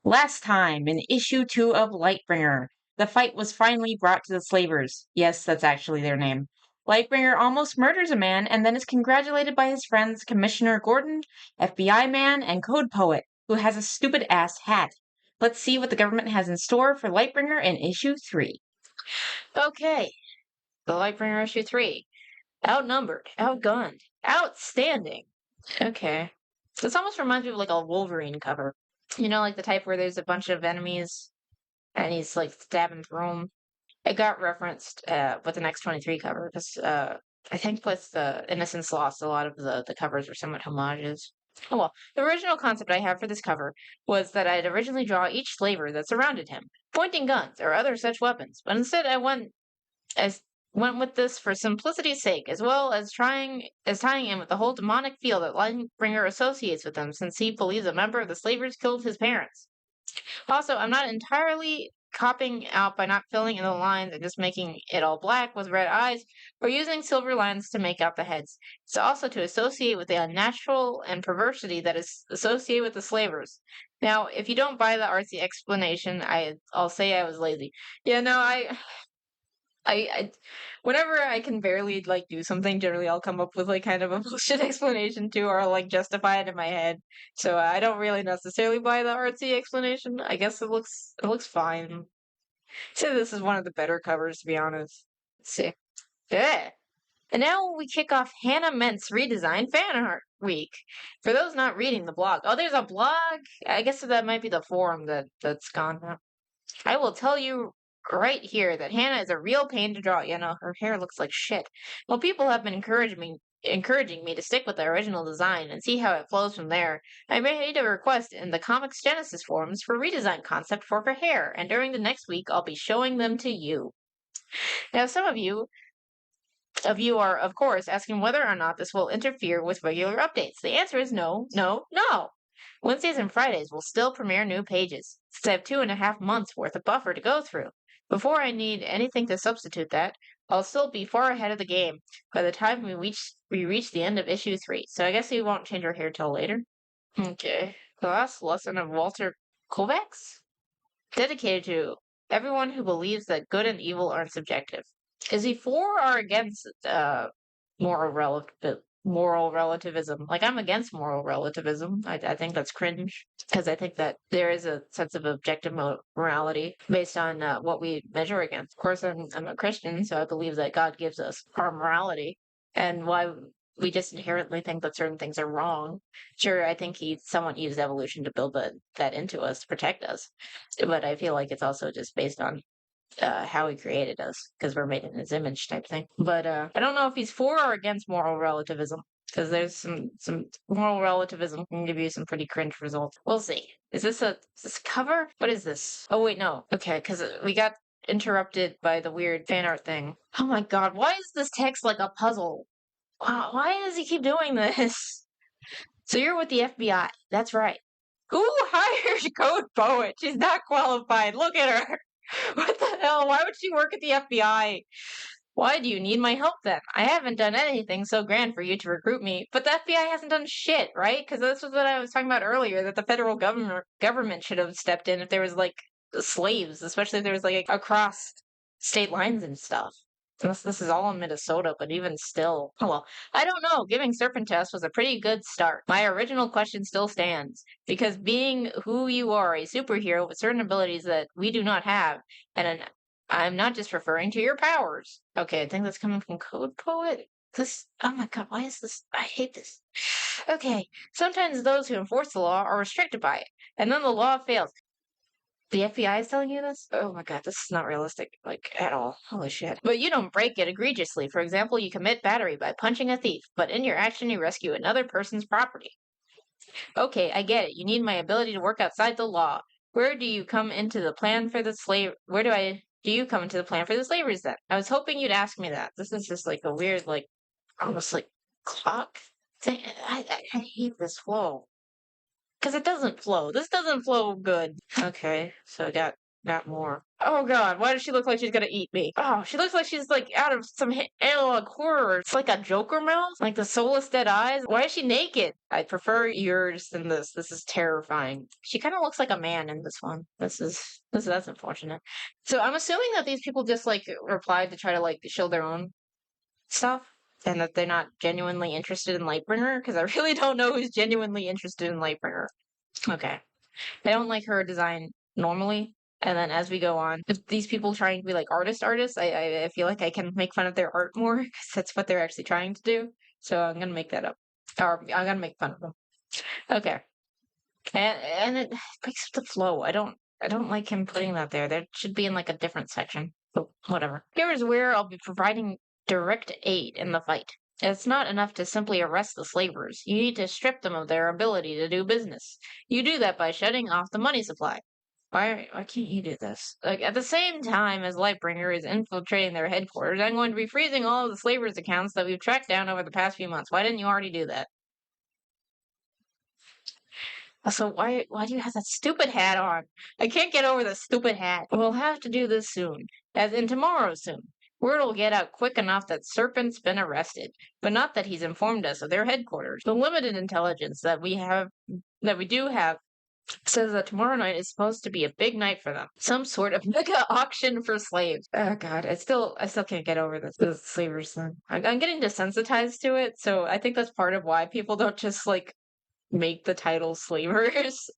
Last time, in issue 2 of Lightbringer, the fight was finally brought to the slavers. Yes, that's actually their name. Lightbringer almost murders a man and then is congratulated by his friends Commissioner Gordon, FBI man, and Code Poet, who has a stupid ass hat. Let's see what the government has in store for Lightbringer in issue 3. Okay, the Lightbringer issue 3. Outnumbered, outgunned, outstanding. Okay. This almost reminds me of like a Wolverine cover. You know, like the type where there's a bunch of enemies and he's like stabbing through them. It got referenced with the next 23 cover because I think with Innocence Lost, a lot of the covers were somewhat homages. Oh well, the original concept I have for this cover was that I'd originally draw each slaver that surrounded him, pointing guns or other such weapons, but instead as went with this for simplicity's sake, as well as tying in with the whole demonic feel that Lightbringer associates with them, since he believes a member of the slavers killed his parents. Also, I'm not entirely copying out by not filling in the lines and just making it all black with red eyes, or using silver lines to make out the heads. It's also to associate with the unnatural and perversity that is associated with the slavers. Now, if you don't buy the artsy explanation, I'll say I was lazy. Yeah, no, I whenever I can barely like do something, generally I'll come up with like kind of a bullshit explanation too, or like justify it in my head. So I don't really necessarily buy the artsy explanation. I guess it looks fine. So this is one of the better covers, to be honest. Let's see. Yeah. And now we kick off Hannah Ment's redesign fan art week. For those not reading the blog, oh, there's a blog. I guess that might be the forum that's gone now. I will tell you right here that Hannah is a real pain to draw. You know, her hair looks like shit. Well, people have been encouraging me to stick with the original design and see how it flows from there. I made a request in the Comics Genesis forums for redesign concept for her hair, and during the next week I'll be showing them to you. Now, some of you are, of course, asking whether or not this will interfere with regular updates. The answer is no, no, no. Wednesdays and Fridays will still premiere new pages, since I have 2.5 months worth of buffer to go through. Before I need anything to substitute that, I'll still be far ahead of the game by the time we reach the end of issue 3. So I guess we won't change our hair till later. Okay. The last lesson of Walter Kovacs? Dedicated to everyone who believes that good and evil aren't subjective. Is he for or against moral relativism? Like, I'm against moral relativism. I think that's cringe because I think that there is a sense of objective morality based on what we measure against. Of course, I'm a Christian, so I believe that God gives us our morality and why we just inherently think that certain things are wrong. Sure, I think he somewhat used evolution to build that into us to protect us, but I feel like it's also just based on how he created us because we're made in his image type thing. But I don't know if he's for or against moral relativism because there's some moral relativism can give you some pretty cringe results. We'll see. Is this a cover? What is this? Oh wait, no. Okay, because we got interrupted by the weird fan art thing. Oh my god, why is this text like a puzzle? Wow, why does he keep doing this? So you're with the FBI. That's right. Who hired Code Poet? She's not qualified. Look at her. What the hell? Why would she work at the FBI? Why do you need my help then? I haven't done anything so grand for you to recruit me, but the FBI hasn't done shit, right? Because this was what I was talking about earlier, that the federal government should have stepped in if there was like slaves, especially if there was like across state lines and stuff. This is all in Minnesota, but even still. Oh well, I don't know. Giving Serpentest was a pretty good start. My original question still stands. Because being who you are, a superhero with certain abilities that we do not have, and I'm not just referring to your powers. Okay, I think that's coming from Code Poet. Oh my god, why is this? I hate this. Okay, sometimes those who enforce the law are restricted by it, and then the law fails. The FBI is telling you this? Oh my god, this is not realistic, like, at all. Holy shit. But you don't break it egregiously. For example, you commit battery by punching a thief, but in your action you rescue another person's property. Okay, I get it. You need my ability to work outside the law. Where do you come into the plan for the slave? Where do you come into the plan for the slavers then? I was hoping you'd ask me that. This is just like a weird, like, almost like clock thing. I hate this flow. Because it doesn't flow. This doesn't flow good. Okay, so I got not more. Oh god, why does she look like she's gonna eat me? Oh, she looks like she's like out of some analog horror. It's like a Joker mouth, like the soulless dead eyes. Why is she naked? I prefer yours than this. This is terrifying. She kind of looks like a man in this one. That's unfortunate. So I'm assuming that these people just like replied to try to like show their own stuff and that they're not genuinely interested in Lightbringer because I really don't know who's genuinely interested in Lightbringer. Okay. I don't like her design normally. And then as we go on, if these people trying to be like artists, I feel like I can make fun of their art more because that's what they're actually trying to do. So I'm gonna make that up, or I'm gonna make fun of them. Okay, and it breaks up the flow. I don't like him putting that there. That should be in like a different section. But whatever. Here is where I'll be providing direct aid in the fight. It's not enough to simply arrest the slavers. You need to strip them of their ability to do business. You do that by shutting off the money supply. Why can't you do this? Like at the same time as Lightbringer is infiltrating their headquarters, I'm going to be freezing all of the slavers' accounts that we've tracked down over the past few months. Why didn't you already do that? Also, why do you have that stupid hat on? I can't get over the stupid hat. We'll have to do this soon, as in tomorrow soon. Word will get out quick enough that Serpent's been arrested, but not that he's informed us of their headquarters. The limited intelligence that we do have says that tomorrow night is supposed to be a big night for them. Some sort of mega auction for slaves. Oh god, I still can't get over this slavers thing. I'm getting desensitized to it, so I think that's part of why people don't just like make the title slavers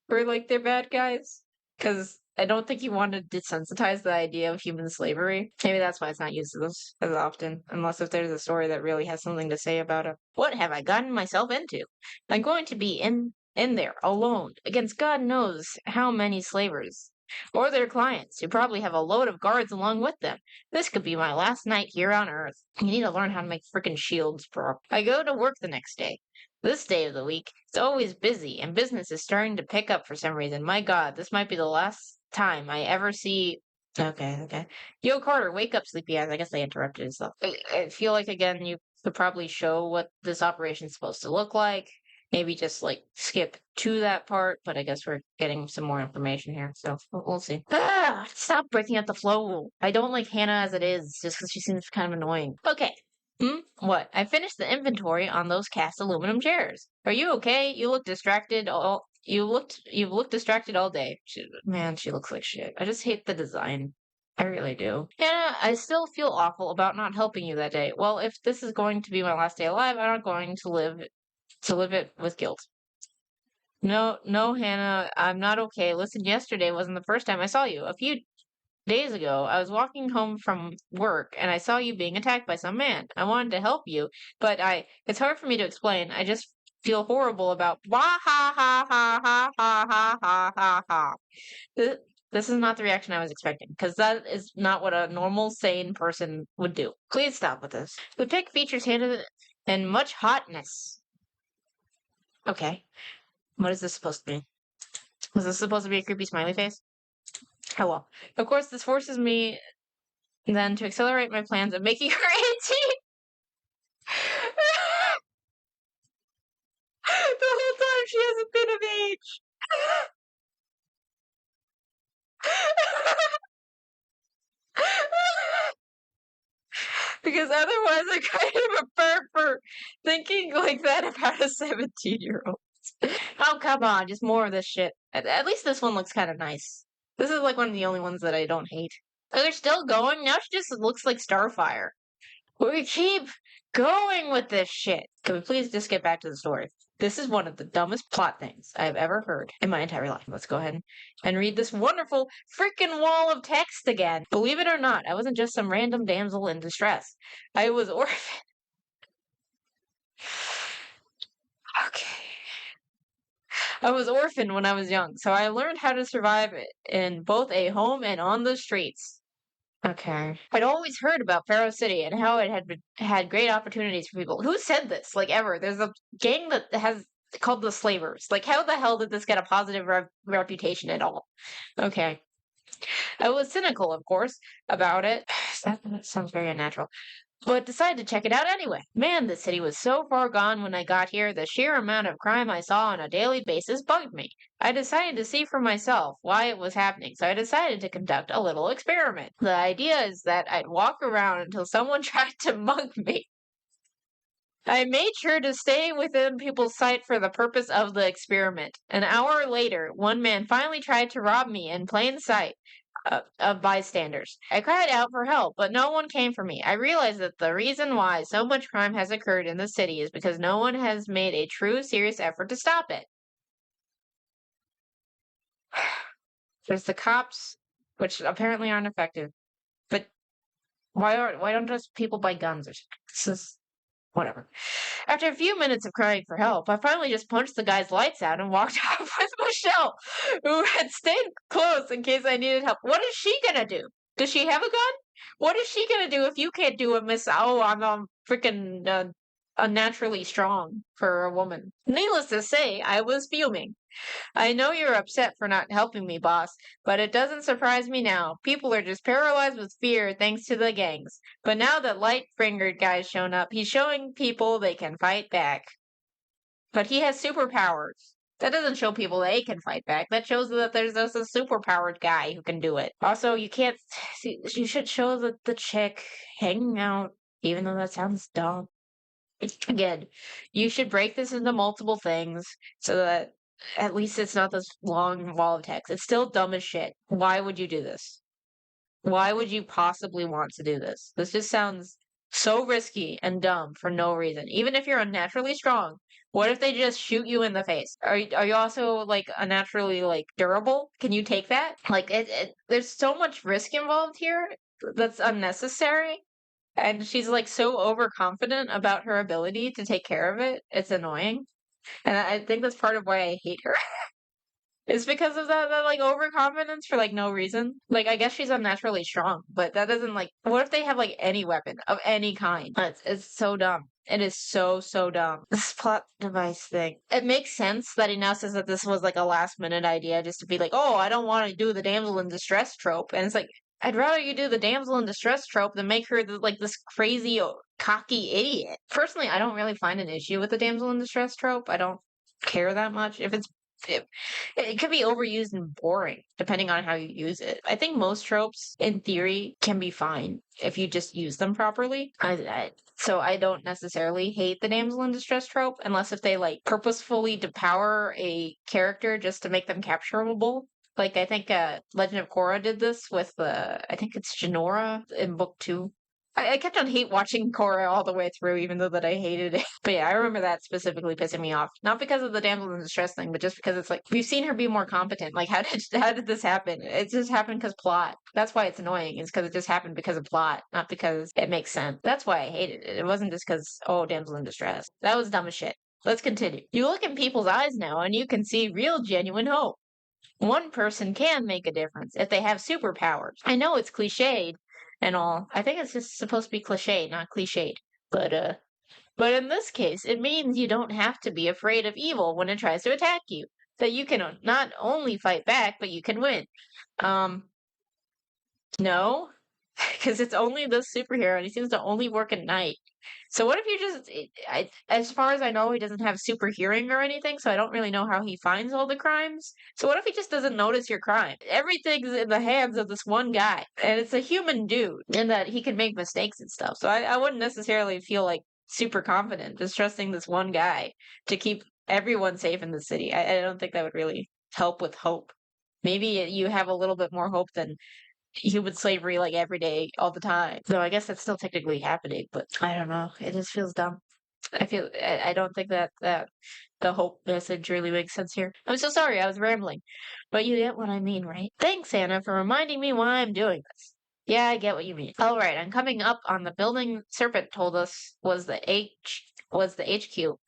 for like their bad guys. Because I don't think you want to desensitize the idea of human slavery. Maybe that's why it's not used as often, unless if there's a story that really has something to say about it. What have I gotten myself into? I'm going to be in there alone against God knows how many slavers. Or their clients, who probably have a load of guards along with them. This could be my last night here on Earth. You need to learn how to make freaking shields, bro. I go to work the next day. This day of the week, it's always busy, and business is starting to pick up for some reason. My God, this might be the last time I ever see. Okay. Yo, Carter, wake up, sleepy eyes. I guess they interrupted himself. I feel like, again, you could probably show what this operation is supposed to look like. Maybe just like skip to that part, but I guess we're getting some more information here, so we'll see. Ah, stop breaking up the flow. I don't like Hannah as it is, just because she seems kind of annoying. Okay. What? I finished the inventory on those cast aluminum chairs. Are you okay? You look distracted you've looked distracted all day. Man, she looks like shit. I just hate the design. I really do. Hannah, I still feel awful about not helping you that day. Well, if this is going to be my last day alive, I'm not going to live it with guilt. No, Hannah, I'm not okay. Listen, yesterday wasn't the first time I saw you. A few days ago, I was walking home from work and I saw you being attacked by some man. I wanted to help you, but it's hard for me to explain. I just feel horrible about wah ha ha ha ha ha ha ha ha ha. This is not the reaction I was expecting, because that is not what a normal, sane person would do. Please stop with this. The pic features Hannah and much hotness. Okay. What is this supposed to be? Was this supposed to be a creepy smiley face? Oh well. Of course, this forces me then to accelerate my plans of making her 18. The whole time she hasn't been of age. Because otherwise I kind of a pervert for thinking like that about a 17-year-old. Oh, come on, just more of this shit. At least this one looks kind of nice. This is like one of the only ones that I don't hate. Oh, they're still going? Now she just looks like Starfire. We keep going with this shit. Can we please just get back to the story? This is one of the dumbest plot things I've ever heard in my entire life. Let's go ahead and read this wonderful freaking wall of text again. Believe it or not, I wasn't just some random damsel in distress. I was orphaned. Okay. I was orphaned when I was young, so I learned how to survive in both a home and on the streets. Okay. I'd always heard about Pharaoh City and how it had great opportunities for people. Who said this? Like ever? There's a gang that has called the Slavers. Like how the hell did this get a positive reputation at all? Okay. I was cynical, of course, about it. That sounds very unnatural. but decided to check it out anyway. Man, the city was so far gone when I got here, the sheer amount of crime I saw on a daily basis bugged me. I decided to see for myself why it was happening, so I decided to conduct a little experiment. The idea is that I'd walk around until someone tried to mug me. I made sure to stay within people's sight for the purpose of the experiment. An hour later, one man finally tried to rob me in plain sight of bystanders. I cried out for help, but no one came for me. I realized that the reason why so much crime has occurred in the city is because no one has made a true, serious effort to stop it. There's the cops, which apparently aren't effective. But why don't just people buy guns or something? This is whatever. After a few minutes of crying for help, I finally just punched the guy's lights out and walked off with Michelle, who had stayed close in case I needed help. What is she gonna do? Does she have a gun? What is she gonna do if you can't do it, Miss? Oh, I'm freaking unnaturally strong for a woman. Needless to say, I was fuming. I know you're upset for not helping me, boss, but it doesn't surprise me now. People are just paralyzed with fear thanks to the gangs. But now that Lightbringer guy's shown up, he's showing people they can fight back. But he has superpowers. That doesn't show people they can fight back. That shows that there's just a superpowered guy who can do it. Also, you can't. You should show the chick hanging out, even though that sounds dumb. Again, you should break this into multiple things so that at least it's not this long wall of text. It's still dumb as shit. Why would you do this? Why would you possibly want to do this? This just sounds so risky and dumb for no reason. Even if you're unnaturally strong, what if they just shoot you in the face? Are you also like unnaturally like durable? Can you take that? Like there's so much risk involved here that's unnecessary. And she's like so overconfident about her ability to take care of it. It's annoying. And I think that's part of why I hate her. It's because of that like overconfidence for like no reason. Like I guess she's unnaturally strong, but that doesn't like what if they have like any weapon of any kind? It's so dumb. It is so dumb. This plot device thing. It makes sense that he now says that this was like a last minute idea just to be like, oh, I don't want to do the damsel in distress trope. And it's like, I'd rather you do the damsel in distress trope than make her like this crazy, cocky idiot. Personally, I don't really find an issue with the damsel in distress trope. I don't care that much. If it's it, it could be overused and boring depending on how you use it. I think most tropes, in theory, can be fine if you just use them properly. So I don't necessarily hate the damsel in distress trope unless if they like purposefully depower a character just to make them capturable. Like I think Legend of Korra did this with I think it's Jinora in book 2. I kept on hate watching Korra all the way through, even though that I hated it. But yeah, I remember that specifically pissing me off. Not because of the damsel in distress thing, but just because it's like we've seen her be more competent. Like how did this happen? It just happened because plot. That's why it's annoying. It's because it just happened because of plot, not because it makes sense. That's why I hated it. It wasn't just because damsel in distress. That was dumb as shit. Let's continue. You look in people's eyes now, and you can see real, genuine hope. One person can make a difference if they have superpowers. I know it's cliched and all. I think it's just supposed to be cliche, not cliched. But in this case, it means you don't have to be afraid of evil when it tries to attack you. That you can not only fight back, but you can win. No, because it's only this superhero, and he seems to only work at night. So what if you just? As far as I know, he doesn't have super hearing or anything, so I don't really know how he finds all the crimes. So what if he just doesn't notice your crime? Everything's in the hands of this one guy, and it's a human dude, and that he can make mistakes and stuff. So I wouldn't necessarily feel like super confident just trusting this one guy to keep everyone safe in the city. I don't think that would really help with hope. Maybe you have a little bit more hope than human slavery like every day, all the time. Though I guess that's still technically happening, but I don't know. It just feels dumb. I don't think that the hope message really makes sense here. I'm so sorry, I was rambling. But you get what I mean, right? Thanks, Anna, for reminding me why I'm doing this. Yeah, I get what you mean. All right, I'm coming up on the building Serpent told us was the HQ.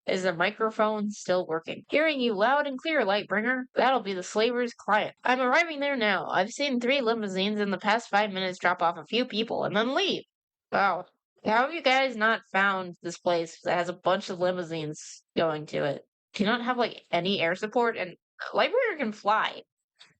Is the microphone still working? Hearing you loud and clear, Lightbringer. That'll be the slaver's client. I'm arriving there now. I've seen 3 limousines in the past 5 minutes drop off a few people and then leave. Wow. How have you guys not found this place that has a bunch of limousines going to it? Do you not have like any air support? And Lightbringer can fly.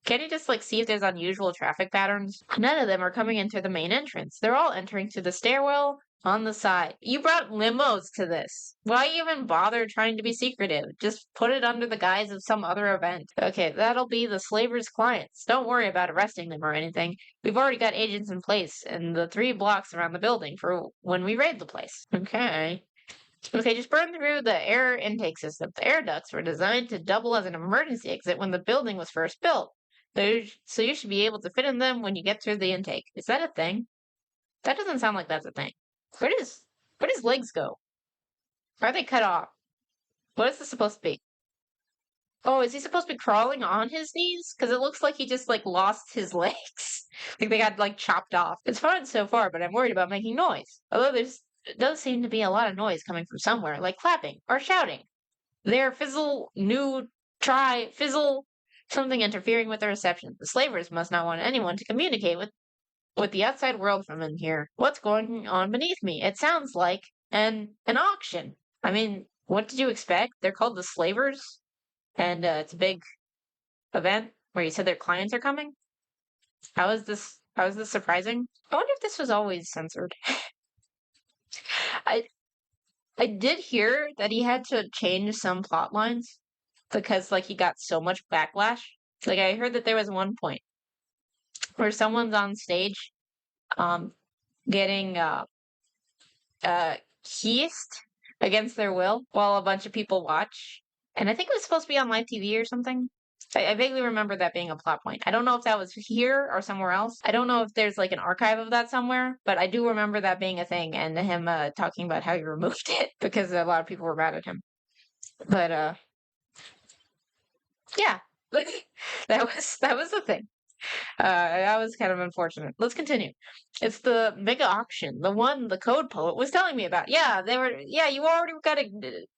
Can you just like see if there's unusual traffic patterns? None of them are coming into the main entrance. They're all entering through the stairwell on the side. You brought limos to this. Why even bother trying to be secretive? Just put it under the guise of some other event. Okay, that'll be the slavers' clients. Don't worry about arresting them or anything. We've already got agents in place in the 3 blocks around the building for when we raid the place. Okay. Okay, just burn through the air intake system. The air ducts were designed to double as an emergency exit when the building was first built. So you should be able to fit in them when you get through the intake. Is that a thing? That doesn't sound like that's a thing. Where does legs go? Are they cut off? What is this supposed to be? Oh, is he supposed to be crawling on his knees? Because it looks like he just like lost his legs. Like they got like chopped off. It's fine so far, but I'm worried about making noise. Although it does seem to be a lot of noise coming from somewhere, like clapping or shouting. There, fizzle, new, try, fizzle, something interfering with the reception. The slavers must not want anyone to communicate with the outside world from in here. What's going on beneath me? It sounds like an auction. I mean, what did you expect? They're called the slavers, and it's a big event where you said their clients are coming. How is this? How is this surprising? I wonder if this was always censored. I I did hear that he had to change some plot lines because like he got so much backlash. Like I heard that there was one point where someone's on stage um getting kissed against their will while a bunch of people watch. And I think it was supposed to be on live TV or something. I vaguely remember that being a plot point. I don't know if that was here or somewhere else. I don't know if there's like an archive of that somewhere, but I do remember that being a thing and him talking about how he removed it because a lot of people were mad at him. But yeah, that was the thing. That was kind of unfortunate. Let's continue. It's the mega auction, the one the code poet was telling me about. Yeah, they were. Yeah, you already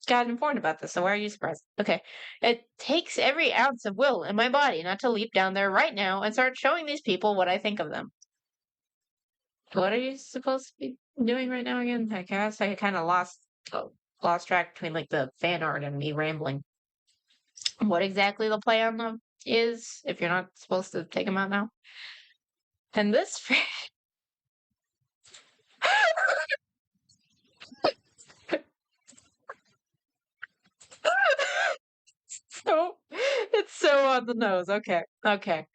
got informed about this. So why are you surprised? Okay, it takes every ounce of will in my body not to leap down there right now and start showing these people what I think of them. What are you supposed to be doing right now again? I guess I kind of lost track between like the fan art and me rambling. What exactly the play on them is, if you're not supposed to take them out now. And this so it's so on the nose. Okay. Okay.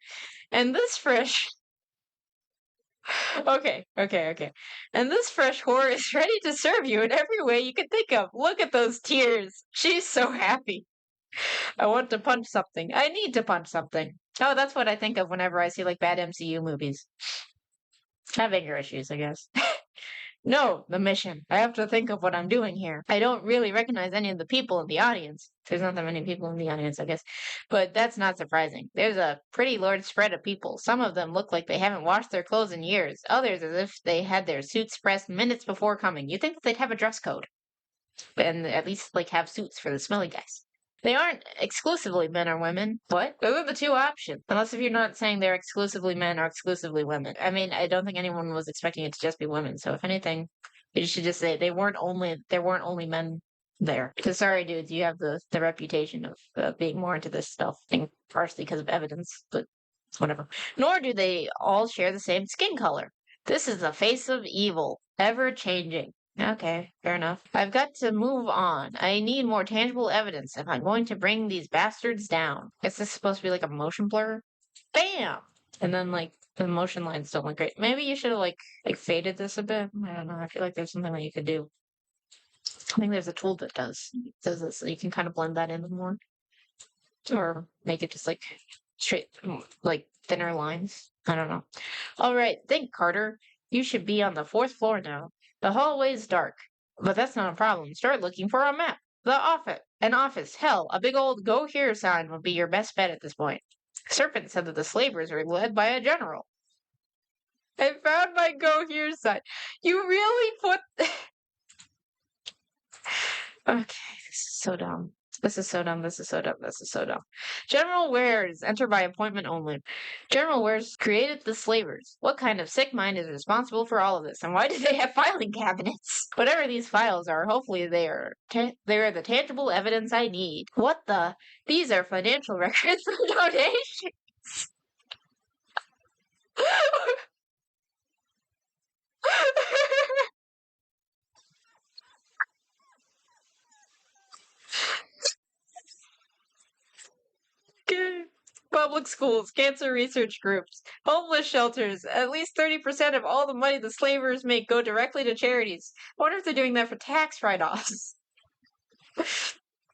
And this fresh okay. And this fresh whore is ready to serve you in every way you can think of. Look at those tears. She's so happy. I want to punch something. I need to punch something. Oh, that's what I think of whenever I see like bad MCU movies. I have anger issues, I guess. No, the mission. I have to think of what I'm doing here. I don't really recognize any of the people in the audience. There's not that many people in the audience, I guess. But that's not surprising. There's a pretty large spread of people. Some of them look like they haven't washed their clothes in years. Others as if they had their suits pressed minutes before coming. You'd think that they'd have a dress code. And at least like have suits for the smelly guys. They aren't exclusively men or women. What? Those are the two options. Unless if you're not saying they're exclusively men or exclusively women. I mean, I don't think anyone was expecting it to just be women. So if anything, you should just say there weren't only men there. Because sorry, dudes, you have the reputation of being more into this stuff, and partially because of evidence, but whatever. Nor do they all share the same skin color. This is the face of evil, ever changing. Okay, fair enough. I've got to move on. I need more tangible evidence if I'm going to bring these bastards down. Is this supposed to be like a motion blur? Bam! And then like the motion lines don't look great. Maybe you should have like faded this a bit. I don't know. I feel like there's something that you could do. I think there's a tool that does this. So you can kind of blend that in more. Or make it just like straight like thinner lines. I don't know. All right, think, Carter. You should be on the 4th floor now. The hallway's dark, but that's not a problem. Start looking for a map. An office. Hell, a big old "Go Here" sign would be your best bet at this point. Serpent said that the slavers are led by a general. I found my "Go Here" sign. You really put. Okay, this is so dumb. This is so dumb. This is so dumb. This is so dumb. General Wares, enter by appointment only. General Wares created the slavers. What kind of sick mind is responsible for all of this? And why do they have filing cabinets? Whatever these files are, hopefully they are the tangible evidence I need. What the? These are financial records for donations. schools, cancer research groups, homeless shelters. At least 30% of all the money the slavers make go directly to charities. I wonder if they're doing that for tax write-offs.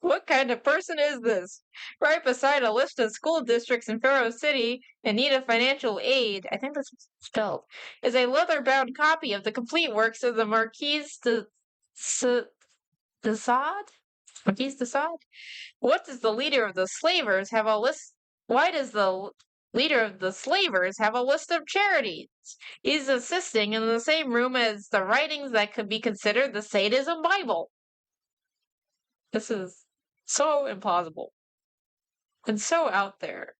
What kind of person is this? Right beside a list of school districts in Faro City in need of financial aid, I think that's what's spelled, is a leather-bound copy of the complete works of the de Sade? Marquise de Sade? What does the leader of the slavers have a list? Why does the leader of the slavers have a list of charities? He's assisting in the same room as the writings that could be considered the sadism Bible. This is so implausible and so out there.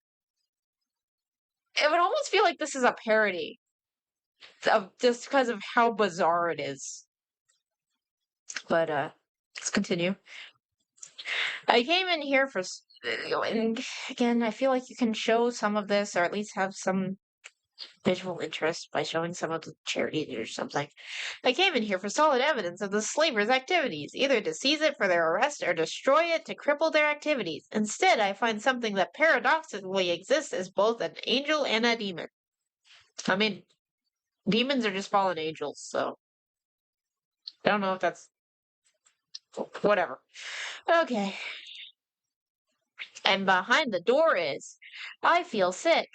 It would almost feel like this is a parody of just because of how bizarre it is. But let's continue. I came in here for, and again, I feel like you can show some of this, or at least have some visual interest by showing some of the charities or something. I came in here for solid evidence of the slavers' activities, either to seize it for their arrest or destroy it to cripple their activities. Instead, I find something that paradoxically exists as both an angel and a demon. I mean, demons are just fallen angels, so I don't know if that's whatever. Okay. And behind the door is, I feel sick.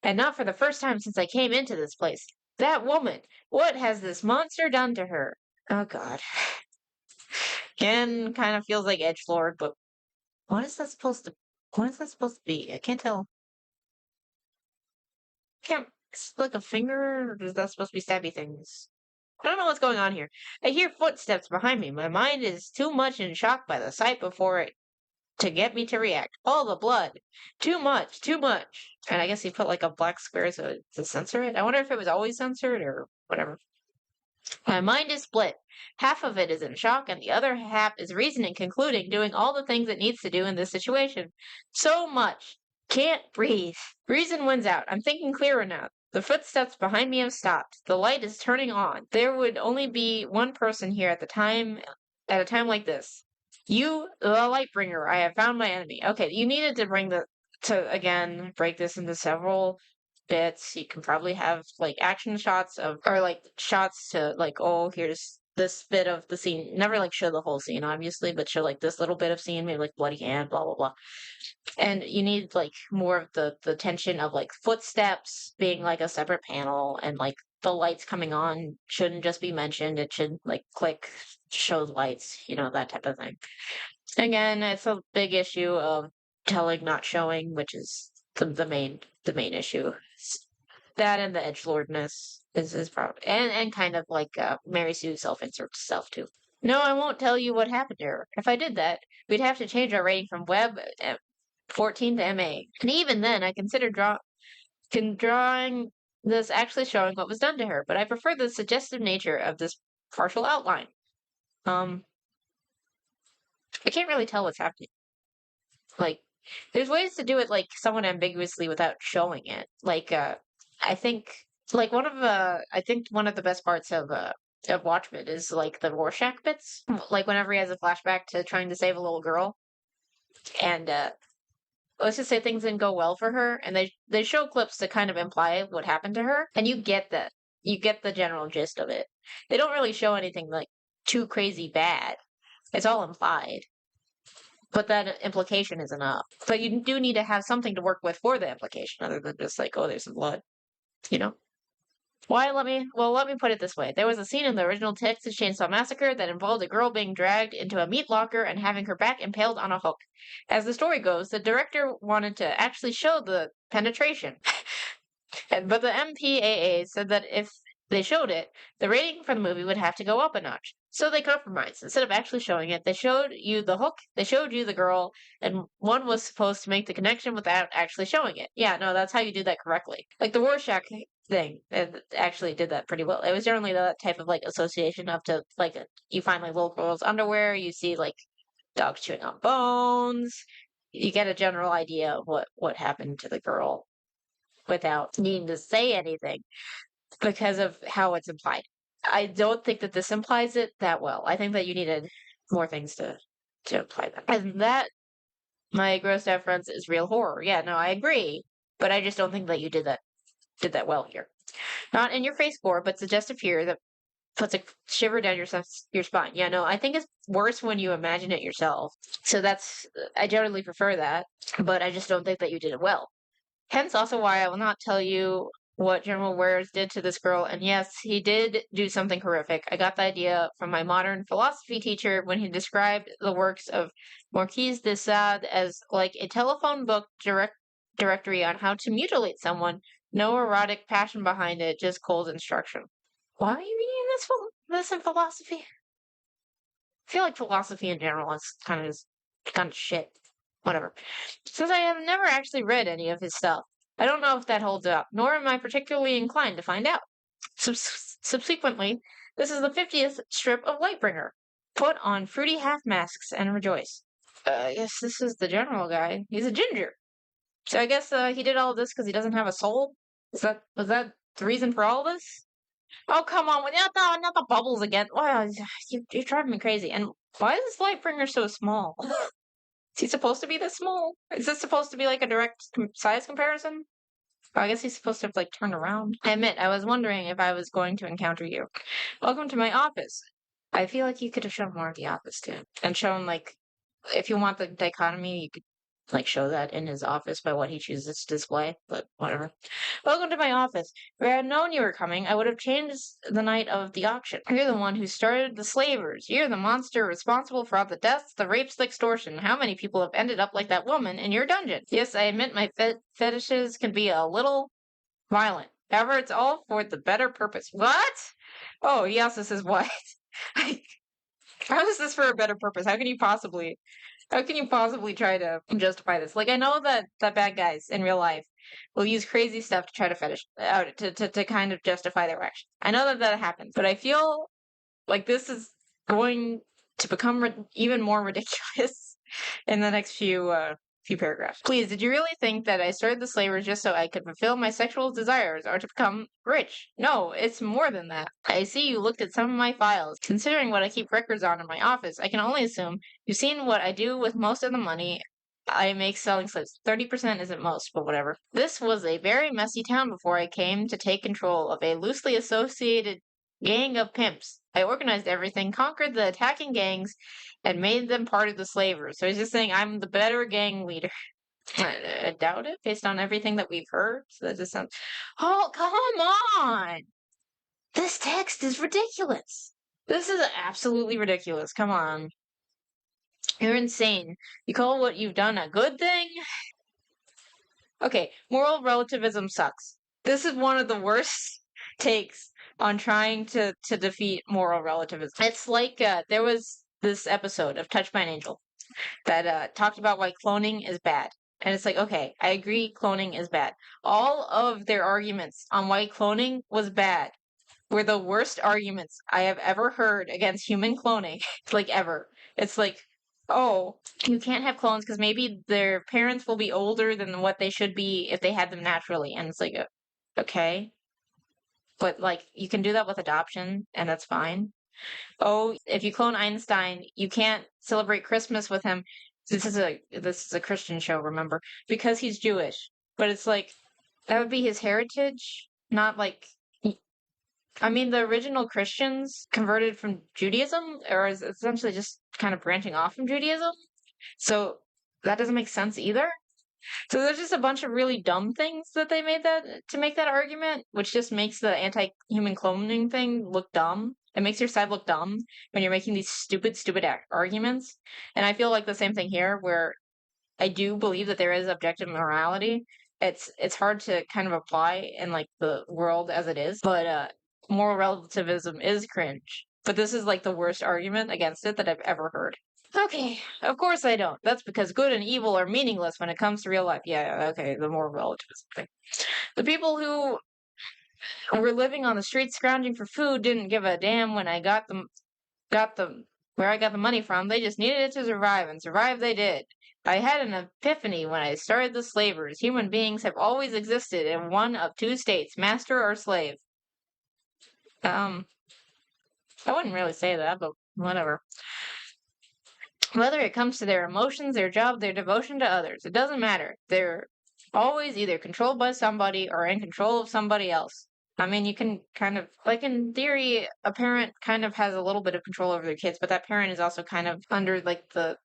And not for the first time since I came into this place. That woman, what has this monster done to her? Oh god. Again, kind of feels like edgelord, but what is that supposed to be? I can't tell. Can't it's like a finger, or is that supposed to be stabby things? I don't know what's going on here. I hear footsteps behind me. My mind is too much in shock by the sight before it to get me to react. All the blood. Too much, too much. And I guess he put like a black square so to censor it. I wonder if it was always censored or whatever. My mind is split. Half of it is in shock, and the other half is reasoning, concluding, doing all the things it needs to do in this situation. So much. Can't breathe. Reason wins out. I'm thinking clearer now. The footsteps behind me have stopped. The light is turning on. There would only be one person here at a time like this. You, the Lightbringer, I have found my enemy. Okay, you needed to again, break this into several bits. You can probably have, like, action shots or, like, shots to, like, oh, here's this bit of the scene. Never, like, show the whole scene, obviously, but show, like, this little bit of scene, maybe, like, bloody hand, blah, blah, blah. And you need, like, more of the tension of, like, footsteps being, like, a separate panel, and, like, the lights coming on shouldn't just be mentioned. It should, like, click, show the lights, that type of thing. Again, it's a big issue of telling, not showing, which is the main issue. That and the edgelordness is probably and kind of like Mary Sue self-insert stuff too. No, I won't tell you what happened to her. If I did that, we'd have to change our rating from Web 14 to MA. And even then, I consider drawing this actually showing what was done to her, but I prefer the suggestive nature of this partial outline. I can't really tell what's happening. Like, there's ways to do it like somewhat ambiguously without showing it. Like, I think one of the best parts of Watchmen is like the Rorschach bits. Like whenever he has a flashback to trying to save a little girl, and let's just say things didn't go well for her, and they show clips to kind of imply what happened to her, and you get that. You get the general gist of it. They don't really show anything like too crazy bad. It's all implied. But that implication is enough. But you do need to have something to work with for the implication, other than just like, oh, there's some blood. Why? Let me put it this way. There was a scene in the original Texas Chainsaw Massacre that involved a girl being dragged into a meat locker and having her back impaled on a hook. As the story goes, the director wanted to actually show the penetration. But the MPAA said that if they showed it, the rating for the movie would have to go up a notch. So they compromised. Instead of actually showing it, they showed you the hook, they showed you the girl, and one was supposed to make the connection without actually showing it. Yeah, no, that's how you do that correctly. Like the Rorschach thing, it actually did that pretty well. It was generally that type of like association up to like you find like little girls' underwear, you see like dogs chewing on bones, you get a general idea of what happened to the girl without needing to say anything because of how it's implied. I don't think that this implies it that well. I think that you needed more things to imply that. And that, my grossed out friends, is real horror. Yeah, no, I agree. but I just don't think that you did that well here. Not in your face gore, but suggestive here that puts a shiver down your spine. Yeah, no, I think it's worse when you imagine it yourself. So I generally prefer that, but I just don't think that you did it well. Hence also why I will not tell you what General Wares did to this girl. And yes, he did do something horrific. I got the idea from my modern philosophy teacher when he described the works of Marquise de Sade as like a telephone book directory on how to mutilate someone. No erotic passion behind it, just cold instruction. Why are you reading this in philosophy? I feel like philosophy in general is kind of shit. Whatever. Since I have never actually read any of his stuff, I don't know if that holds up, nor am I particularly inclined to find out. Subsequently, this is the 50th strip of Lightbringer. Put on fruity half masks and rejoice. I guess this is the general guy. He's a ginger. So I guess he did all this because he doesn't have a soul? Was that the reason for all this? Oh, come on, not the bubbles again. Wow, you're driving me crazy. And why is this Lightbringer so small? Is he supposed to be this small? Is this supposed to be like a direct size comparison? Oh, I guess he's supposed to have like turned around. I admit, I was wondering if I was going to encounter you. Welcome to my office. I feel like you could have shown more of the office too. And shown like, if you want the dichotomy, you could like show that in his office by what he chooses to display, but whatever. Welcome to my office. If I had known you were coming, I would have changed the night of the auction. You're the one who started the slavers. You're the monster responsible for all the deaths, the rapes, the extortion. How many people have ended up like that woman in your dungeon? Yes, I admit my fetishes can be a little violent. However, it's all for the better purpose. What? Oh, yes, this is what? How is this for a better purpose? How can you possibly try to justify this? Like, I know that bad guys in real life will use crazy stuff to try to fetish out to kind of justify their actions. I know that happens, but I feel like this is going to become even more ridiculous in the next few paragraphs. Please, did you really think that I started the slavers just so I could fulfill my sexual desires or to become rich? No, it's more than that. I see you looked at some of my files. Considering what I keep records on in my office, I can only assume you've seen what I do with most of the money I make selling slaves. 30% isn't most, but whatever. This was a very messy town before I came to take control of a loosely associated gang of pimps. I organized everything, conquered the attacking gangs, and made them part of the slavers. So he's just saying I'm the better gang leader. I doubt it, based on everything that we've heard. So that just sounds. Oh, come on! This text is ridiculous. This is absolutely ridiculous. Come on. You're insane. You call what you've done a good thing? Okay, moral relativism sucks. This is one of the worst takes on trying to defeat moral relativism. It's like there was this episode of Touched by an Angel that talked about why cloning is bad. And it's like, okay, I agree cloning is bad. All of their arguments on why cloning was bad were the worst arguments I have ever heard against human cloning, like ever. It's like, oh, you can't have clones because maybe their parents will be older than what they should be if they had them naturally. And it's like, okay, but like you can do that with adoption, and that's fine. Oh, if you clone Einstein, you can't celebrate Christmas with him. This is a Christian show, remember? Because he's Jewish. But it's like that would be his heritage, not like I mean the original Christians converted from Judaism or is essentially just kind of branching off from Judaism. So that doesn't make sense either. So there's just a bunch of really dumb things that they made that to make that argument, which just makes the anti-human cloning thing look dumb. It makes your side look dumb when you're making these stupid arguments. And I feel like the same thing here, where I do believe that there is objective morality. It's hard to kind of apply in like the world as it is, but moral relativism is cringe. But this is like the worst argument against it that I've ever heard. Okay, of course I don't. That's because good and evil are meaningless when it comes to real life. Yeah, okay, the moral relativism thing. The people who were living on the streets scrounging for food didn't give a damn when I got them where I got the money from. They just needed it to survive, and survive they did. I had an epiphany when I started the slavers. Human beings have always existed in one of two states, master or slave. I wouldn't really say that, but whatever. Whether it comes to their emotions, their job, their devotion to others, it doesn't matter. Always either controlled by somebody or in control of somebody else. I mean, you can kind of, like in theory, a parent kind of has a little bit of control over their kids, but that parent is also kind of under like the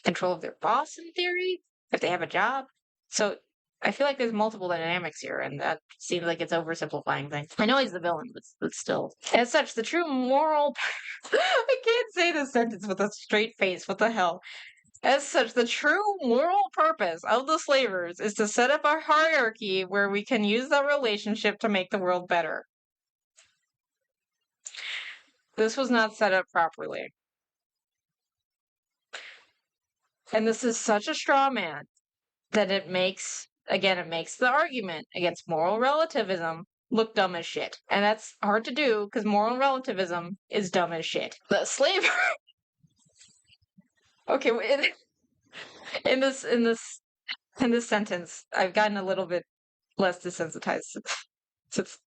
control of their boss in theory, if they have a job. So I feel like there's multiple dynamics here, and that seems like it's oversimplifying things. I know he's the villain, but still. As such, the true moral. I can't say this sentence with a straight face. What the hell? As such, the true moral purpose of the slavers is to set up a hierarchy where we can use that relationship to make the world better. This was not set up properly. And this is such a straw man that it makes the argument against moral relativism look dumb as shit. And that's hard to do because moral relativism is dumb as shit. The slaver. Okay, in this sentence, I've gotten a little bit less desensitized since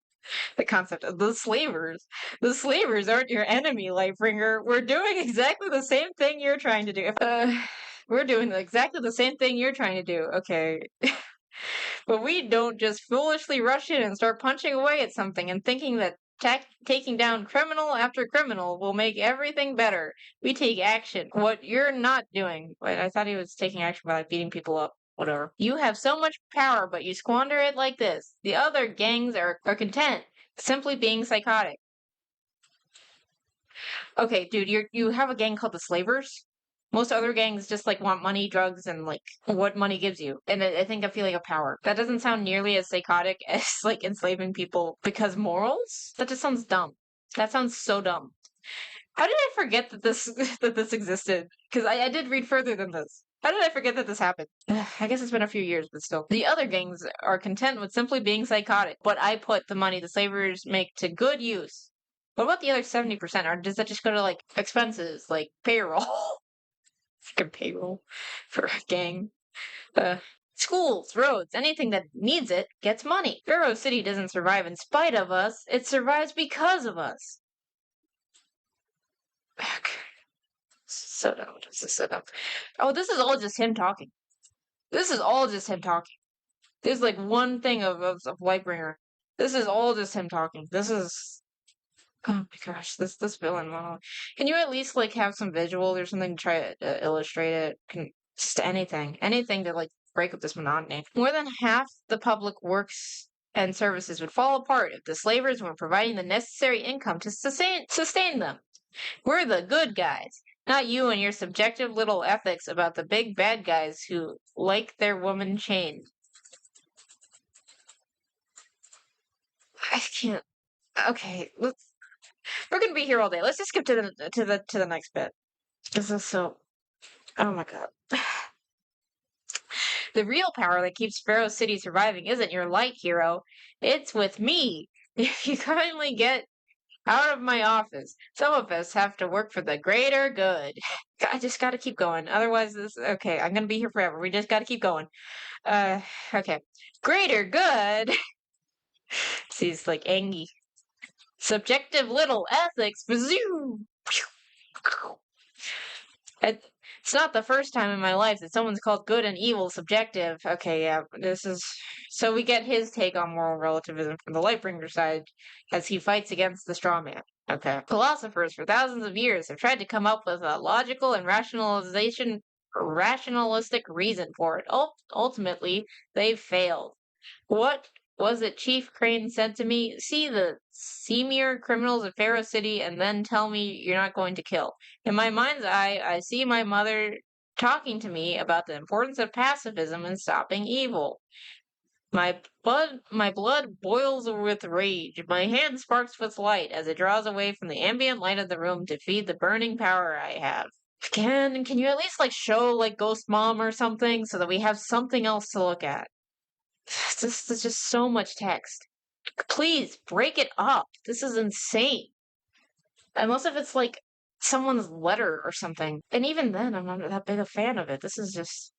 the concept of the slavers. The slavers aren't your enemy, Lightbringer. We're doing exactly the same thing you're trying to do. We're doing exactly the same thing you're trying to do. Okay. But we don't just foolishly rush in and start punching away at something and thinking that taking down criminal after criminal will make everything better. We take action. What you're not doing. Wait, I thought he was taking action by like beating people up. Whatever. You have so much power, but you squander it like this. The other gangs are content, simply being psychotic. Okay, dude, you have a gang called the Slavers. Most other gangs just like want money, drugs, and like what money gives you. And I think a feeling of power. That doesn't sound nearly as psychotic as like enslaving people because morals? That just sounds dumb. That sounds so dumb. How did I forget that this that this existed? Because I did read further than this. How did I forget that this happened? I guess it's been a few years, but still. The other gangs are content with simply being psychotic, but I put the money the slavers make to good use. What about the other 70%? Or does that just go to like expenses, like payroll? Fucking payroll for a gang. Schools, roads, anything that needs it gets money. Pharaoh City doesn't survive in spite of us, it survives because of us. So dumb. This is so dumb. Oh, this is all just him talking. This is all just him talking. There's like one thing of Lightbringer. This is all just him talking. This is oh my gosh, this villain model. Can you at least like have some visuals or something to try to illustrate it? Just anything to like break up this monotony. More than half the public works and services would fall apart if the slavers weren't providing the necessary income to sustain them. We're the good guys, not you and your subjective little ethics about the big bad guys who like their woman chained. I can't. Okay, we're gonna be here all day. Let's just skip to the next bit. This is so. Oh my god. The real power that keeps Pharaoh City surviving isn't your light hero. It's with me. If you kindly get out of my office, some of us have to work for the greater good. I just gotta keep going. Otherwise, okay, I'm gonna be here forever. We just gotta keep going. Okay. Greater good. She's like angry. Subjective little ethics. Bazoo! It's not the first time in my life that someone's called good and evil subjective. Okay, yeah, this is... So we get his take on moral relativism from the Lightbringer side as he fights against the straw man. Okay. Philosophers for thousands of years have tried to come up with a logical and rationalistic reason for it. Ultimately, they've failed. What was it Chief Crane said to me? See the senior criminals of Pharaoh City and then tell me you're not going to kill. In my mind's eye, I see my mother talking to me about the importance of pacifism and stopping evil. My blood boils with rage. My hand sparks with light as it draws away from the ambient light of the room to feed the burning power I have. Can you at least like show like Ghost Mom or something so that we have something else to look at? This is just so much text. Please break it up. This is insane. Unless if it's like someone's letter or something. And even then, I'm not that big a fan of it. This is just.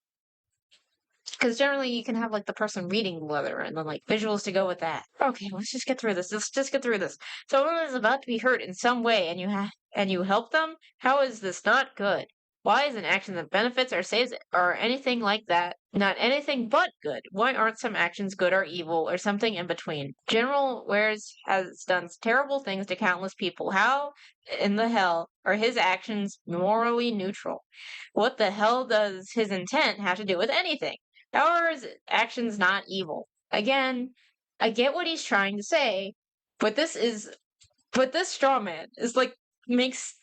Because generally you can have like the person reading the letter and then like visuals to go with that. Okay, let's just get through this. Let's just get through this. Someone is about to be hurt in some way and you help them? How is this not good? Why is an action that benefits or saves or anything like that not anything but good? Why aren't some actions good or evil or something in between? General Wares has done terrible things to countless people. How in the hell are his actions morally neutral? What the hell does his intent have to do with anything? How are his actions not evil? Again, I get what he's trying to say, but this straw man is like makes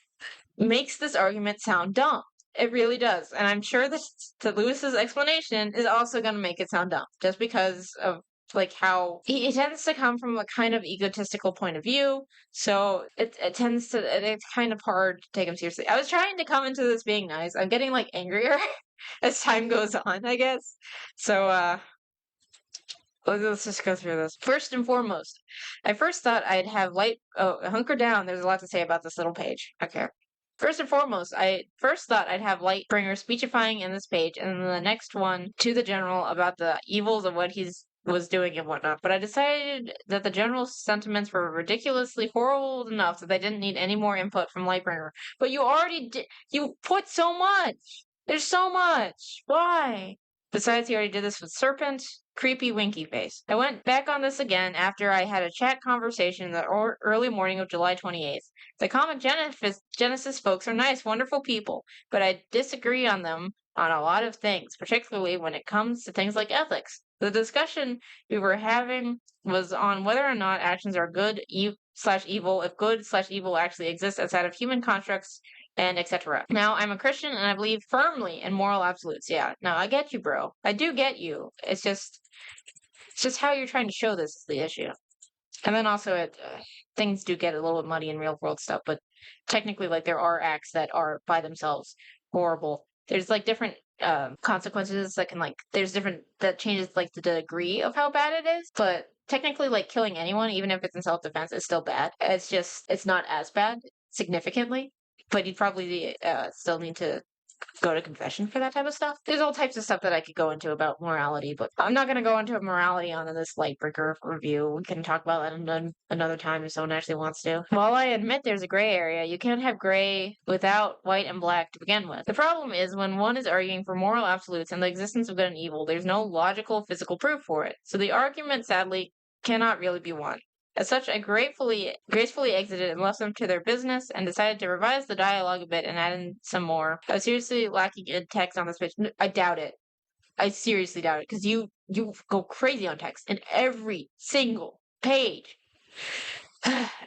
this argument sound dumb. It really does. And I'm sure that Lewis's explanation is also going to make it sound dumb just because of like how he tends to come from a kind of egotistical point of view. So it tends to, it's kind of hard to take him seriously. I was trying to come into this being nice. I'm getting like angrier as time goes on, I guess. So, let's just go through this. First and foremost, I first thought I'd have hunker down. There's a lot to say about this little page. Okay. First and foremost, I first thought I'd have Lightbringer speechifying in this page, and then the next one to the general about the evils of what he's was doing and whatnot. But I decided that the general's sentiments were ridiculously horrible enough that they didn't need any more input from Lightbringer. But you already did. You put so much. There's so much. Why? Besides, he already did this with Serpent. Creepy winky face. I went back on this again after I had a chat conversation in the early morning of July 28th. The comic Genesis folks are nice, wonderful people, but I disagree on them on a lot of things, particularly when it comes to things like ethics. The discussion we were having was on whether or not actions are good slash evil, if good slash evil actually exists outside of human constructs and etc. Now, I'm a Christian and I believe firmly in moral absolutes. Yeah, no, I get you, bro. I do get you. It's just how you're trying to show this is the issue. And then also, things do get a little bit muddy in real world stuff, but technically, like, there are acts that are by themselves horrible. There's, like, different consequences that can, like, there's different, that changes, like, the degree of how bad it is, but technically, like, killing anyone, even if it's in self defense, is still bad. It's just, it's not as bad significantly, but you'd probably still need to go to confession for that type of stuff. There's all types of stuff that I could go into about morality, but I'm not going to go into morality on this Lightbringer review. We can talk about that another time if someone actually wants to. While I admit there's a gray area, you can't have gray without white and black to begin with. The problem is when one is arguing for moral absolutes and the existence of good and evil, there's no logical physical proof for it. So the argument, sadly, cannot really be won. As such, I gracefully exited and left them to their business and decided to revise the dialogue a bit and add in some more. I was seriously lacking in text on this page. I doubt it. I seriously doubt it because you go crazy on text in every single page.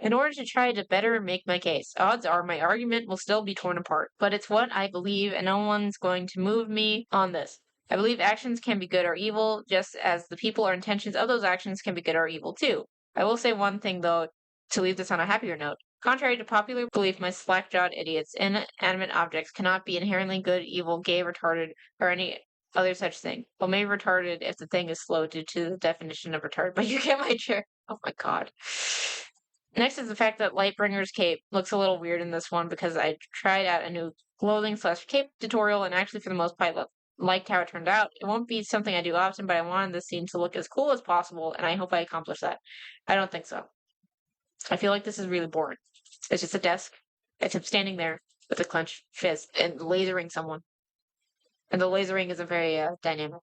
In order to try to better make my case, odds are my argument will still be torn apart, but it's what I believe and no one's going to move me on this. I believe actions can be good or evil, just as the people or intentions of those actions can be good or evil too. I will say one thing, though, to leave this on a happier note. Contrary to popular belief, my slack-jawed idiots, inanimate objects cannot be inherently good, evil, gay, retarded, or any other such thing. Well, maybe retarded if the thing is slow due to the definition of retarded, but you get my drift. Oh my god. Next is the fact that Lightbringer's cape looks a little weird in this one because I tried out a new clothing slash cape tutorial and actually for the most part liked how it turned out. It won't be something I do often, but I wanted this scene to look as cool as possible, and I hope I accomplish that. I don't think so. I feel like this is really boring. It's just a desk. It's him standing there with a clenched fist and lasering someone. And the lasering isn't very dynamic.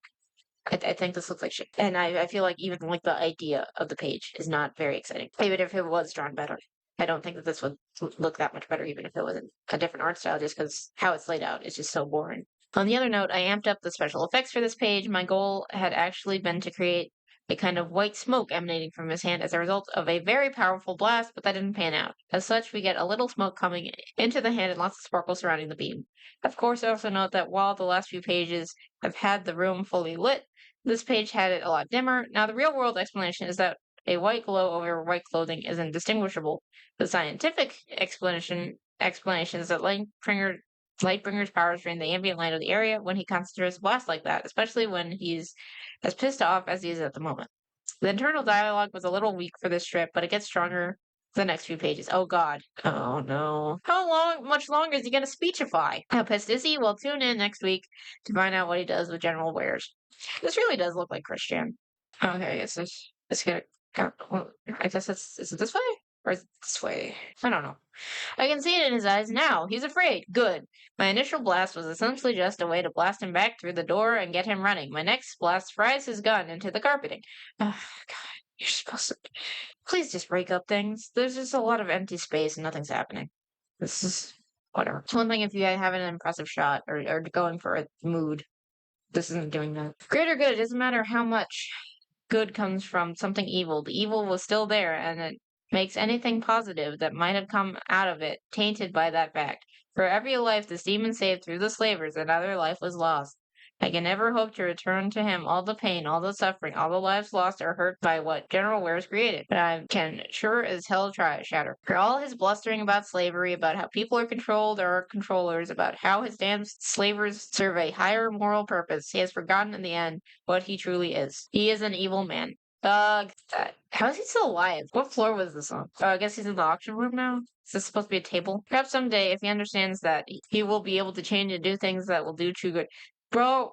I think this looks like shit. And I feel like even like the idea of the page is not very exciting. Even if it was drawn better. I don't think that this would look that much better even if it was a different art style just because how it's laid out is just so boring. On the other note, I amped up the special effects for this page. My goal had actually been to create a kind of white smoke emanating from his hand as a result of a very powerful blast, but that didn't pan out. As such, we get a little smoke coming into the hand and lots of sparkle surrounding the beam. Of course, I also note that while the last few pages have had the room fully lit, this page had it a lot dimmer. Now, the real-world explanation is that a white glow over white clothing is indistinguishable. The scientific explanation is that Lightbringer's powers drain the ambient light of the area when he concentrates a blast like that, especially when he's as pissed off as he is at the moment. The internal dialogue was a little weak for this strip, but it gets stronger the next few pages. Oh god. Oh no. Much longer is he gonna speechify? How pissed is he? Well, tune in next week to find out what he does with General Wares. This really does look like Christian. Okay, I guess it's gonna, well, I guess is it this way? Or is it this way? I don't know. I can see it in his eyes now. He's afraid. Good. My initial blast was essentially just a way to blast him back through the door and get him running. My next blast fries his gun into the carpeting. Oh, God. You're supposed to... Please just break up things. There's just a lot of empty space and nothing's happening. This is... Whatever. It's one thing if you have an impressive shot or going for a mood. This isn't doing that. Greater good. It doesn't matter how much good comes from something evil. The evil was still there, and it makes anything positive that might have come out of it tainted by that fact. For every life this demon saved through the slavers, another life was lost. I can never hope to return to him all the pain, all the suffering, all the lives lost or hurt by what General Wares created. But I can sure as hell try, Shatter. For all his blustering about slavery, about how people are controlled or are controllers, about how his damn slavers serve a higher moral purpose, he has forgotten in the end what he truly is. He is an evil man. How is he still alive? What floor was this on? Oh, I guess he's in the auction room now? Is this supposed to be a table? Perhaps someday, if he understands that, he will be able to change and do things that will do true good. Bro,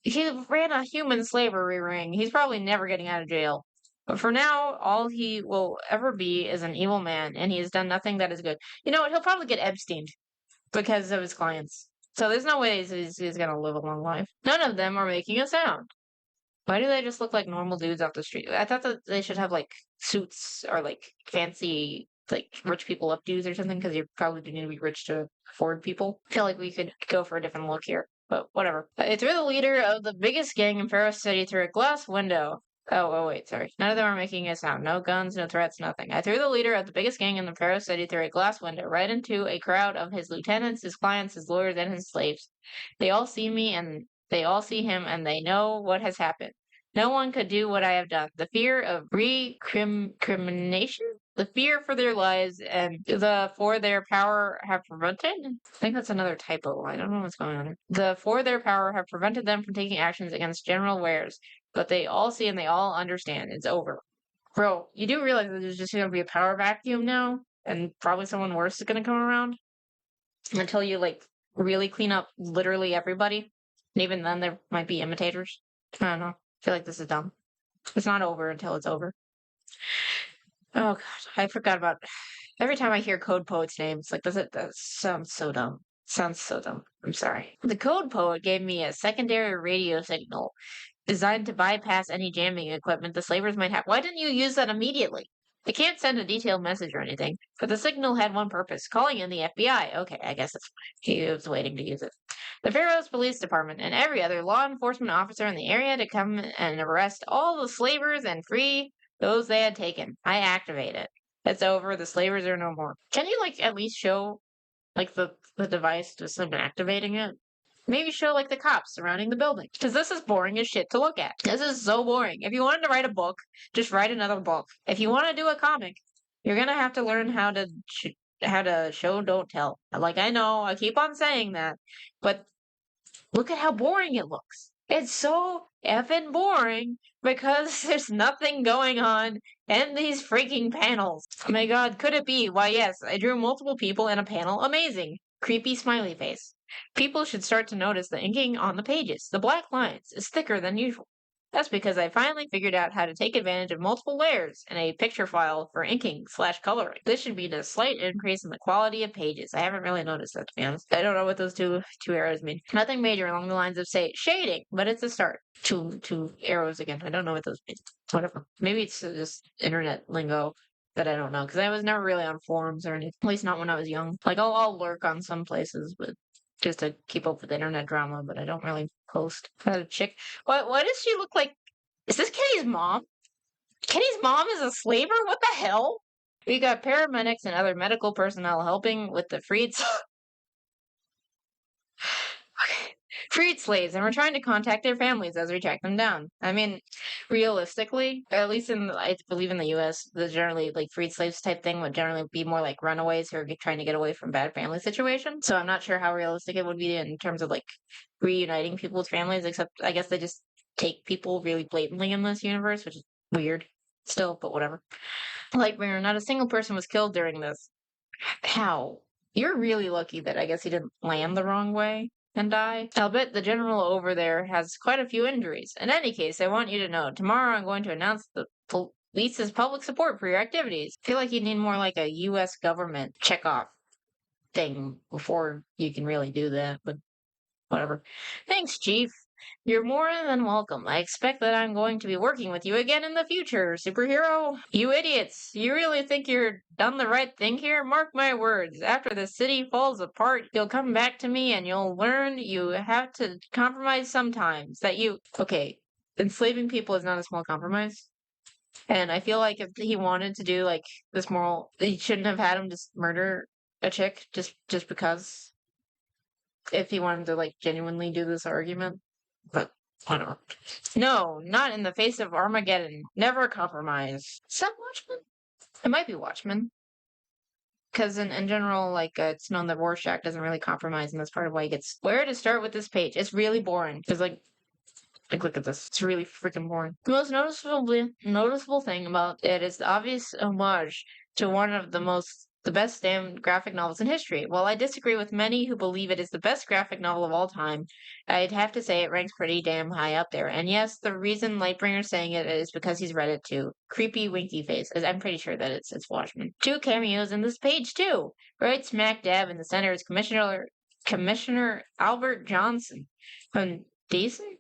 he ran a human slavery ring. He's probably never getting out of jail. But for now, all he will ever be is an evil man, and he has done nothing that is good. You know what? He'll probably get Epsteined because of his clients. So there's no way he's going to live a long life. None of them are making a sound. Why do they just look like normal dudes off the street? I thought that they should have like suits or like fancy like rich people updos or something because you probably do need to be rich to afford people. I feel like we could go for a different look here, but whatever. I threw the leader of the biggest gang in Pharaoh City through a glass window. Oh, wait, sorry. None of them are making a sound. No guns, no threats, nothing. I threw the leader of the biggest gang in the Pharaoh City through a glass window, right into a crowd of his lieutenants, his clients, his lawyers, and his slaves. They all see me and they all see him and they know what has happened. No one could do what I have done. The fear of recrimination? The fear for their lives and the for their power have prevented? I think that's another typo. I don't know what's going on here. The for their power have prevented them from taking actions against General Wares. But they all see and they all understand. It's over. Bro, you do realize that there's just going to be a power vacuum now? And probably someone worse is going to come around? Until you, like, really clean up literally everybody? And even then, there might be imitators? I don't know. I feel like this is dumb. It's not over until it's over. Oh, God. I forgot about... Every time I hear Code Poet's name, it's like, that sounds so dumb. Sounds so dumb. I'm sorry. The Code Poet gave me a secondary radio signal designed to bypass any jamming equipment the slavers might have. Why didn't you use that immediately? It can't send a detailed message or anything, but the signal had one purpose, calling in the FBI. Okay, I guess that's fine. He was waiting to use it. The Pharaoh's Police Department and every other law enforcement officer in the area to come and arrest all the slavers and free those they had taken. I activate it. It's over. The slavers are no more. Can you, like, at least show, like, the device just them activating it? Maybe show, like, the cops surrounding the building. Because this is boring as shit to look at. This is so boring. If you wanted to write a book, just write another book. If you want to do a comic, you're going to have to learn how to show, don't tell. Like, I know, I keep on saying that, but look at how boring it looks. It's so effing boring because there's nothing going on in these freaking panels. Oh my god, could it be? Why, yes, I drew multiple people in a panel. Amazing. Creepy smiley face. People should start to notice the inking on the pages. The black lines is thicker than usual. That's because I finally figured out how to take advantage of multiple layers in a picture file for inking/coloring. This should be a slight increase in the quality of pages. I haven't really noticed that, to be honest. I don't know what those two arrows mean. Nothing major along the lines of, say, shading, but it's a start. Two arrows again. I don't know what those mean. Whatever. Maybe it's just internet lingo that I don't know, because I was never really on forums or anything. At least not when I was young. Like, I'll lurk on some places, but just to keep up with internet drama, but I don't really post. A chick. Why does she look like... Is this Kenny's mom? Kenny's mom is a slaver? What the hell? We got paramedics and other medical personnel helping with the freed slaves, and we're trying to contact their families as we track them down. I mean, realistically, at least I believe in the U.S., the generally, like, freed slaves type thing would generally be more like runaways who are trying to get away from bad family situations. So I'm not sure how realistic it would be in terms of, like, reuniting people with families, except I guess they just take people really blatantly in this universe, which is weird still, but whatever. Lightbringer, not a single person was killed during this. How? You're really lucky that I guess he didn't land the wrong way and die. I'll bet the general over there has quite a few injuries. In any case, I want you to know, tomorrow I'm going to announce the least as public support for your activities. I feel like you need more like a U.S. government checkoff thing before you can really do that, but whatever. Thanks, Chief. You're more than welcome. I expect that I'm going to be working with you again in the future, superhero. You idiots. You really think you're done the right thing here? Mark my words. After the city falls apart, you'll come back to me and you'll learn you have to compromise sometimes. Okay, enslaving people is not a small compromise. And I feel like if he wanted to do like this moral, he shouldn't have had him just murder a chick just because if he wanted to like genuinely do this argument. But I don't know. No, not in the face of Armageddon. Never compromise. Is that Watchmen? It might be Watchmen. Because in general, like, it's known that Rorschach doesn't really compromise, and that's part of why he gets... Where to start with this page? It's really boring. Because, like, look at this. It's really freaking boring. The most noticeable thing about it is the obvious homage to one of the best damn graphic novels in history. While I disagree with many who believe it is the best graphic novel of all time, I'd have to say it ranks pretty damn high up there. And yes, the reason Lightbringer's saying it is because he's read it too. Creepy winky face. I'm pretty sure that it's Watchmen. 2 cameos in this page too. Right smack dab in the center is Commissioner Albert Johnson from Decent.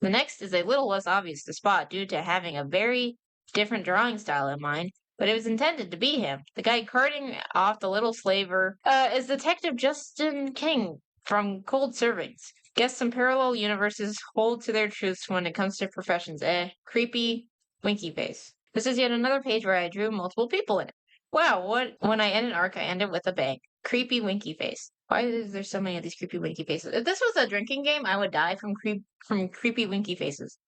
The next is a little less obvious to spot due to having a very different drawing style in mind, but it was intended to be him. The guy carting off the little slaver is Detective Justin King from Cold Servings. Guess some parallel universes hold to their truths when it comes to professions. Creepy, winky face. This is yet another page where I drew multiple people in it. Wow, when I end an arc, I end it with a bang. Creepy, winky face. Why is there so many of these creepy, winky faces? If this was a drinking game, I would die from creepy, winky faces.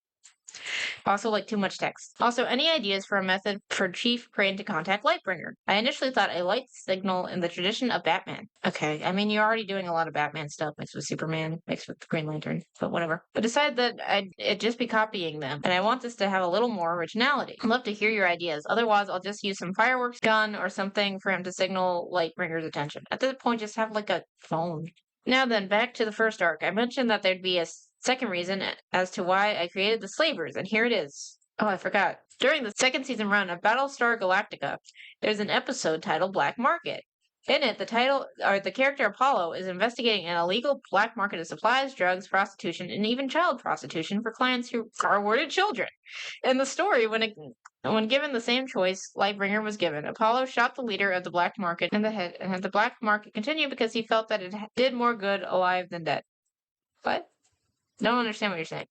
Also, like, too much text. Also, any ideas for a method for Chief Crane to contact Lightbringer? I initially thought a light signal in the tradition of Batman. Okay, I mean, you're already doing a lot of Batman stuff mixed with Superman, mixed with Green Lantern, but whatever. But decided that it'd just be copying them, and I want this to have a little more originality. I'd love to hear your ideas. Otherwise, I'll just use some fireworks gun or something for him to signal Lightbringer's attention. At this point, just have, like, a phone. Now then, back to the first arc. I mentioned that there'd be a second reason as to why I created the Slavers, and here it is. Oh, I forgot. During the second season run of Battlestar Galactica, there's an episode titled Black Market. In it, the character Apollo is investigating an illegal black market of supplies, drugs, prostitution, and even child prostitution for clients who are awarded children. In the story, when given the same choice Lightbringer was given, Apollo shot the leader of the black market in the head and had the black market continue because he felt that it did more good alive than dead. What? Don't understand what you're saying.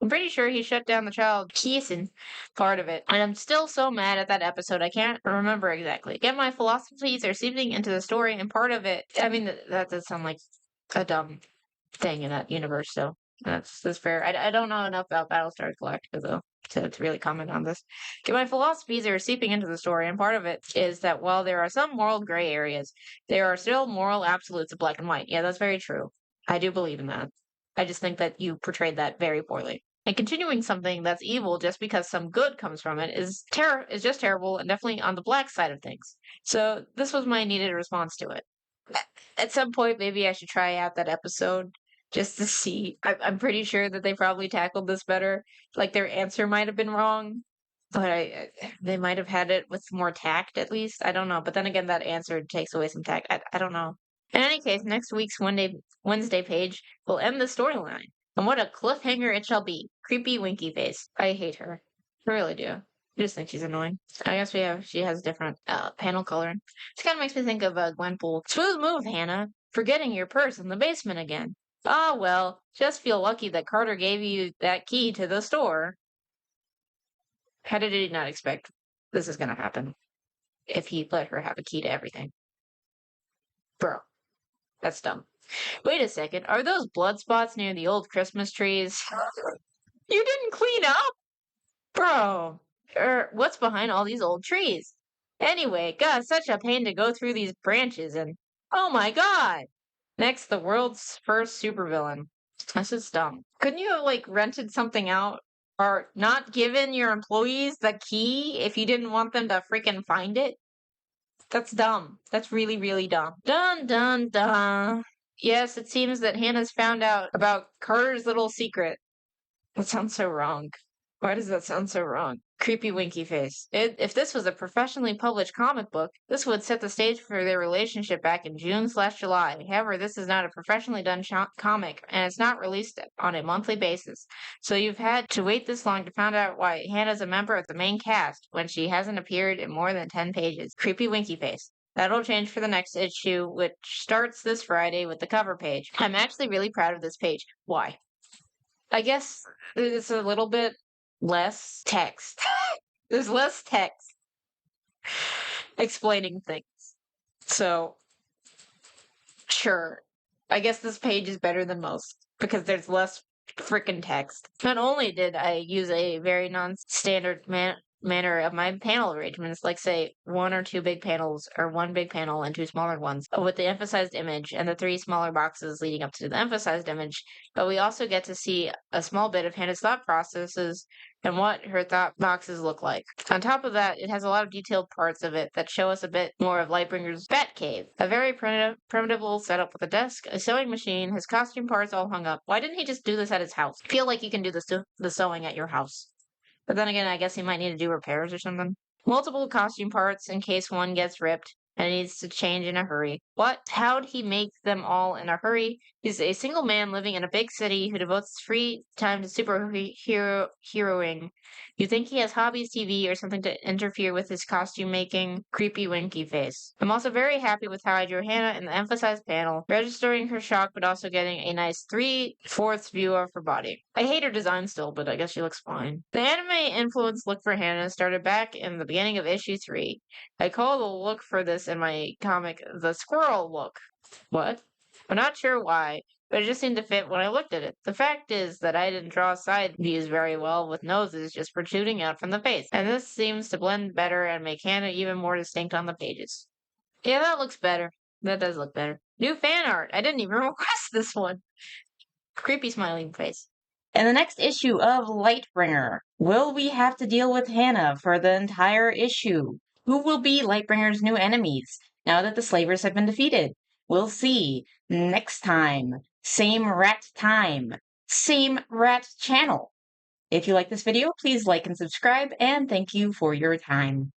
I'm pretty sure he shut down the child kissing part of it. And I'm still so mad at that episode, I can't remember exactly. Again, my philosophies are seeping into the story, and part of it, I mean, that does sound like a dumb thing in that universe, so that's fair. I don't know enough about Battlestar Galactica, though, to really comment on this. Okay, my philosophies are seeping into the story, and part of it is that while there are some moral gray areas, there are still moral absolutes of black and white. Yeah, that's very true. I do believe in that. I just think that you portrayed that very poorly. And continuing something that's evil just because some good comes from it is just terrible and definitely on the black side of things. So this was my needed response to it. At some point, maybe I should try out that episode just to see. I'm pretty sure that they probably tackled this better. Like, their answer might have been wrong, but they might have had it with more tact at least. I don't know. But then again, that answer takes away some tact. I don't know. In any case, next week's Wednesday page will end the storyline. And what a cliffhanger it shall be. Creepy winky face. I hate her. I really do. I just think she's annoying. I guess she has different panel coloring. This kind of makes me think of Gwenpool. Smooth move, Hannah. Forgetting your purse in the basement again. Ah, well, just feel lucky that Carter gave you that key to the store. How did he not expect this is going to happen if he let her have a key to everything? Bro, that's dumb. Wait a second, are those blood spots near the old Christmas trees? You didn't clean up? Bro, what's behind all these old trees? Anyway, God, such a pain to go through these branches and... Oh my god! Next, the world's first supervillain. This is dumb. Couldn't you have, like, rented something out? Or not given your employees the key if you didn't want them to freaking find it? That's dumb. That's really, really dumb. Dun, dun, dun. Yes, it seems that Hannah's found out about Carter's little secret. That sounds so wrong. Why does that sound so wrong? Creepy winky face. If this was a professionally published comic book, this would set the stage for their relationship back in June/July. However, this is not a professionally done comic, and it's not released on a monthly basis. So you've had to wait this long to find out why Hannah's a member of the main cast when she hasn't appeared in more than 10 pages. Creepy winky face. That'll change for the next issue, which starts this Friday with the cover page. I'm actually really proud of this page. Why? I guess it's a little bit less text. There's less text explaining things. So, sure. I guess this page is better than most because there's less freaking text. Not only did I use a very non-standard manner of my panel arrangements, like say one or two big panels, or one big panel and two smaller ones, with the emphasized image and the three smaller boxes leading up to the emphasized image, but we also get to see a small bit of Hannah's thought processes and what her thought boxes look like. On top of that, it has a lot of detailed parts of it that show us a bit more of Lightbringer's Bat Cave. A very primitive little setup with a desk, a sewing machine, his costume parts all hung up. Why didn't he just do this at his house? I feel like you can do the sewing at your house. But then again, I guess he might need to do repairs or something. Multiple costume parts in case one gets ripped and needs to change in a hurry. What? How'd he make them all in a hurry? He's a single man living in a big city who devotes free time to superheroing. You think he has hobbies, TV, or something to interfere with his costume making? Creepy winky face. I'm also very happy with how I drew Hannah in the emphasized panel, registering her shock but also getting a nice 3/4 view of her body. I hate her design still, but I guess she looks fine. The anime influence look for Hannah started back in the beginning of issue 3. I call the look for this in my comic the squirrel look. What? I'm not sure why, but it just seemed to fit when I looked at it. The fact is that I didn't draw side views very well with noses just protruding out from the face, and this seems to blend better and make Hannah even more distinct on the pages. Yeah, that looks better. That does look better. New fan art. I didn't even request this one. Creepy smiling face. In the next issue of Lightbringer, will we have to deal with Hannah for the entire issue? Who will be Lightbringer's new enemies now that the slavers have been defeated? We'll see next time. Same rat time. Same rat channel. If you like this video, please like and subscribe, and thank you for your time.